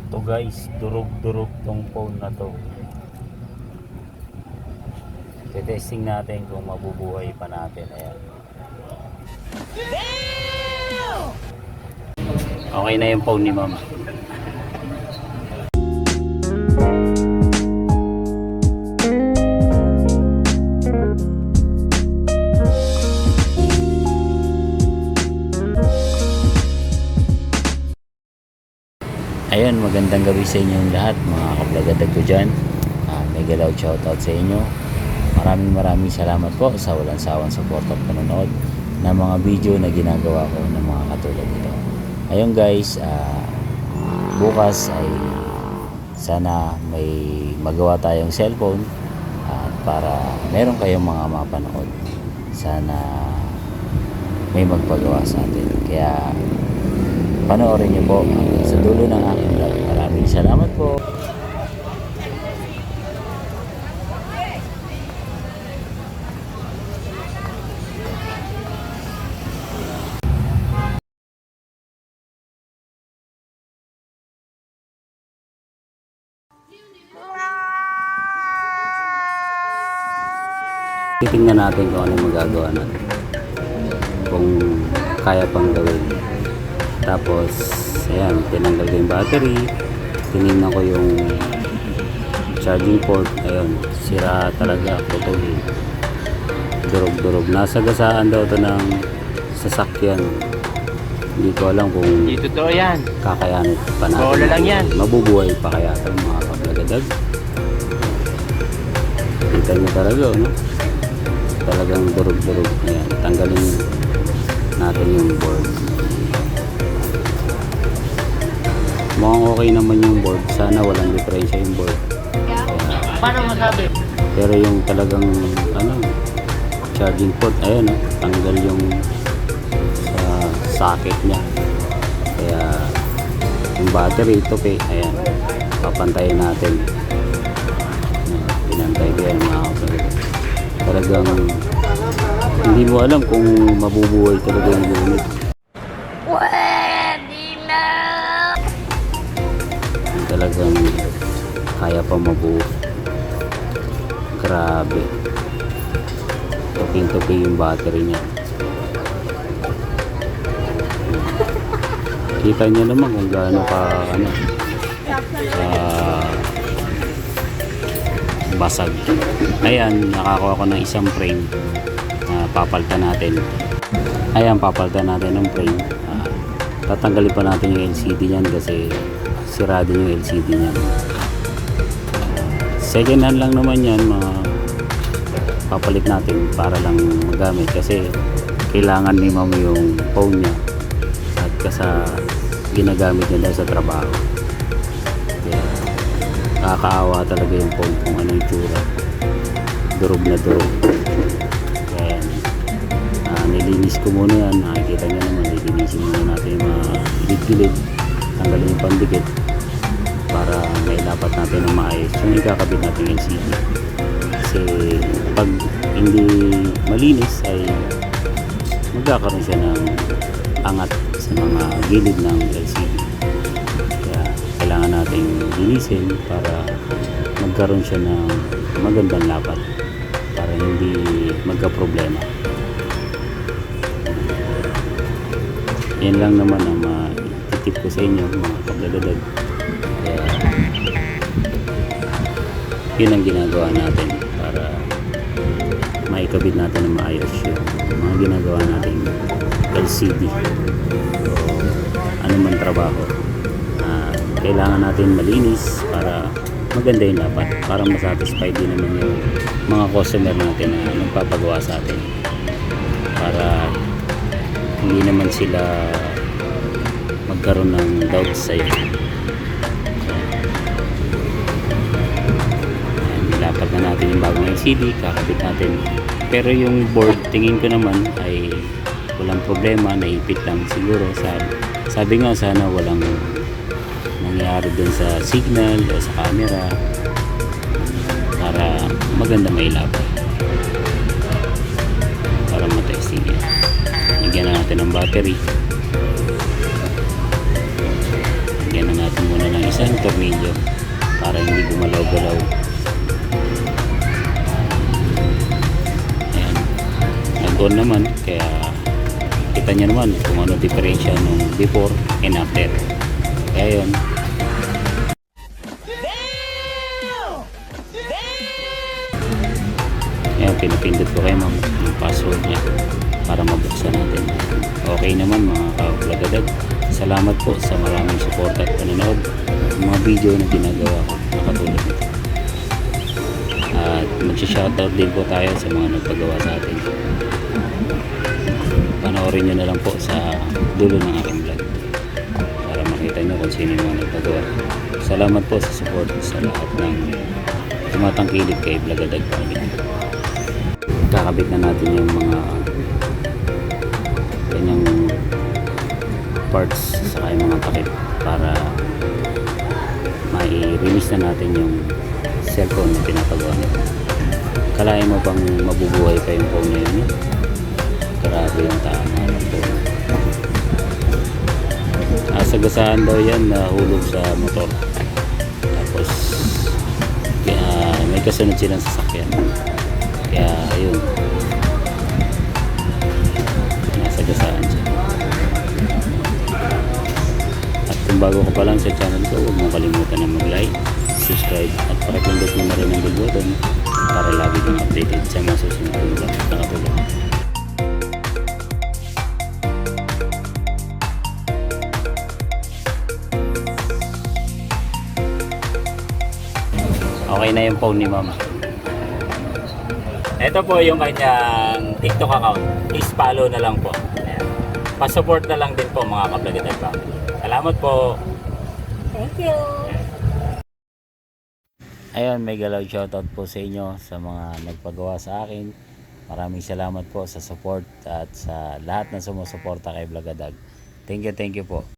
To guys, durog-durog tong phone na to. Testing natin kung mabubuhay pa natin. Ayan. Okay na yung phone ni mama. Ayan, magandang gabi sa inyong lahat mga kablagadag ko dyan. Mega loud shoutout sa inyo. Maraming salamat po sa walang sawang support at panonood ng mga video na ginagawa ko ng mga katulad nito. Ayun guys, bukas ay sana may magawa tayong cellphone at para meron kayong mga mapanood. Sana may magpagawa sa atin. Kaya panoorin niyo po sa dulo ng aking vlog. Maraming salamat po. Titingnan natin kung ano yung magagawa natin. Kung kaya pang gawin. Tapos, ayan, tinanggal ko yung battery. Tinignan ko yung charging port. Ayun, sira talaga. Putol. Durog-durog. Nasagasaan daw ito ng sasakyan. Hindi ko alam kung totoo yan. kakayanin pa natin. Bola lang yan. Mabubuhay pa kaya ito mga kablagadag. Kita nyo talaga, no? Talagang durog-durog. Ayan, tanggalin natin yung board. Mukhang okay naman yung board. Sana walang diferensya yung board. Paano masabi? Pero yung talagang charging port, ayan, tanggal yung sa socket niya. Kaya yung battery ito ayan, papantayin natin. Pinantay ko yan mga kapatid. Talagang hindi mo alam kung mabubuhay talaga yung unit. Talagang kaya pa mabuo. Grabe. Tuking-tuking yung battery niya. Kita niyo naman kung gaano ka basag. Ayan, nakakuha ko ng isang frame na papalitan natin. Ayan, papalitan natin ng frame. Tatanggalin pa natin yung LCD niyan kasi sirado yung LCD niya. Second hand lang naman yan, mga papalit natin para lang magamit kasi kailangan ni ma'am yung phone niya at kasi ginagamit niya daw sa trabaho. Kaya kakaawa talaga yung phone kung ano yung tsura. Durog na durog. Kaya nilinis ko muna yan. Nakikita niyo naman, nilinisin muna natin yung mga gilid-gilid, tanggalin yung pandikit para mailapat natin ng maayos yung ikakabit natin yung LCD. Kasi pag hindi malinis ay magkakaroon siya ng angat sa mga gilid ng LCD. Kaya kailangan natin linisin para magkaroon siya ng magandang lapat para hindi magka-problema. Yan lang naman ang matitip ko sa inyo mga kablagadag. Kaya yun ang ginagawa natin para maikabit natin ng maayos yung mga ginagawa natin LCD o anuman trabaho. Kailangan natin malinis para maganda yung lapat, para masatisfy din naman yung mga customer natin na nagpapagawa sa atin, para hindi naman sila magkaroon ng doubt sa'yo. Nilapat na natin yung bagong LCD, kakabit natin. Pero yung board, tingin ko naman ay walang problema, naipit lang siguro. Sabi nga sana walang nangyari dun sa signal o sa camera para maganda mailapat, para matesting yan. Lagyan na natin ng battery. Lagyan na natin muna ng isang tornilyo para hindi gumalaw-galaw. Ayan, nag-on naman, kaya kita nyo naman kung ano diferensya nung before and after. Kaya yun, ayan, pinapindot ko kay ma'am yung password niya para mabuksan natin. Okay naman mga ka-vlogadag. Salamat po sa maraming suporta at panonood ng mga video na ginagawa ko na katulad nito. At magsha-shoutout din po tayo sa mga nagpagawa sa atin. Panoorin nyo na lang po sa dulo ng aking vlog para makita nyo kung sino yung mga nagpagawa. Salamat po sa support sa lahat ng tumatangkilik kay Vlogadag Family. Kakabit na natin yung mga kanyang parts sa yung mga takip para mai-release na natin yung cellphone na pinapagawa nito. Kalahin mo bang mabubuhay pa yung phone na yun? Grabe yung tama ng phone. Sagasaan daw yan na hulog sa motor. Tapos may kasunod silang sasakyan. Kaya ayun, nasagasaan siya. At kung bago ka pa lang sa channel ko, huwag mong kalimutan na mag-like, subscribe at pakipindot mo na rin ang bell button para lagi kang updated sa mga susunod na vlog na katulad. Okay na yung phone ni mama. Ito po yung kanyang TikTok account. Please follow na lang po. Ayan. Pa-support na lang din po mga ka-Vlogadag Family. Salamat po. Thank you. Ayun, may galaw shoutout po sa inyo sa mga nagpagawa sa akin. Maraming salamat po sa support at sa lahat ng sumusuporta kay Vlogadag. Thank you po.